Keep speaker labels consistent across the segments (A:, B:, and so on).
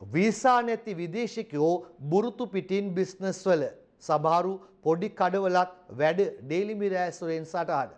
A: Visa නැති විදේශිකයෝ බුරුතු පිටින් business වල සමහරු පොඩි කඩවලත් වැඩ ඩේලි මිරර් ඇසුරෙන් සටහන.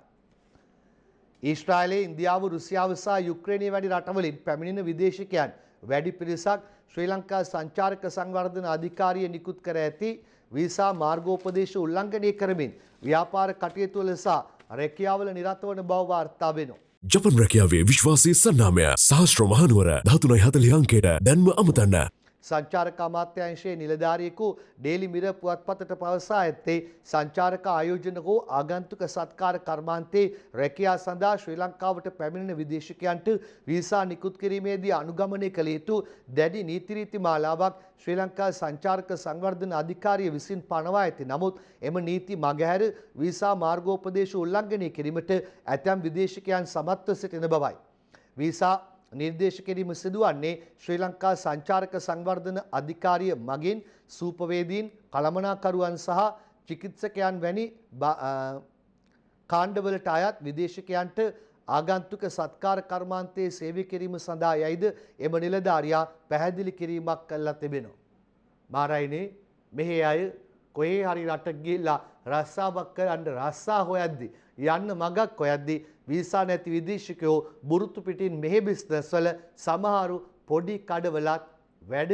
A: ඊශ්‍රායලයේ ඉන්දියාව රුසියාව සහ යුක්‍රේනයේ වැනි රටවලින් පැමිණෙන විදේශිකයන් වැඩි පිරිසක් ශ්‍රී ලංකා සංචාරක සංවර්ධන අධිකාරිය නිකුත් කර ඇති වීසා මාර්ගෝපදේශ උල්ලංඝනය කරමින් ව්‍යාපාර කටයුතු වල සහ රැකියාවල නිරත වන බව වාර්තා වෙනවා.
B: ජපන් රැකියාවේ විශ්වාසී සන්නාමය සහස්ත්‍ර මහනුවර 1340 අංකයට දැන්ම අමතන්න.
A: සංචාරක අමාත්‍යාංශයේ නිලධාරියෙකු ඩේලි මිරර් පුවත්පතට පවසා ඇත්තේ සංචාරක ආයෝජන හෝ ආගන්තුක සත්කාර කර්මාන්තයේ රැකියා සඳහා ශ්‍රී ලංකාවට පැමිණෙන විදේශිකයන්ට වීසා නිකුත් කිරීමේදී අනුගමනය කළ යුතු දැඩි නීති රීති මාලාවක් ශ්‍රී ලංකා සංචාරක සංවර්ධන අධිකාරිය විසින් පනවා ඇති. නමුත් එම නීති මගහැර වීසා මාර්ගෝපදේශ උල්ලංඝනය කිරීමට ඇතැම් විදේශිකයන් සමත්ව සිටින බවයි. වීසා නිර්දේශ කිරීම සිදුවන්නේ ශ්‍රී ලංකා සංචාරක සංවර්ධන අධිකාරිය මගින් සූපවේදීන් කළමනාකරුවන් සහ චිකිත්සකයන් වැනි කාණ්ඩවලට අයත් විදේශිකයන්ට ආගන්තුක සත්කාර කර්මාන්තයේ සේවය කිරීම සඳහා යයිද එම නිලධාරියා පැහැදිලි කිරීමක් කළා තිබෙනවා. මාරයිනේ මෙහි අය කොහේ හරි රටක ගිහිල්ලා රස්සාවක් කරන්න රස්සා හොයද්දී යන්න මගක් හොයද්දී වීසා නැති විදේශිකයෝ බුරුතු පිටින් මෙහි බිස්නස් වල සමහරු පොඩි කඩවලත් වැඩ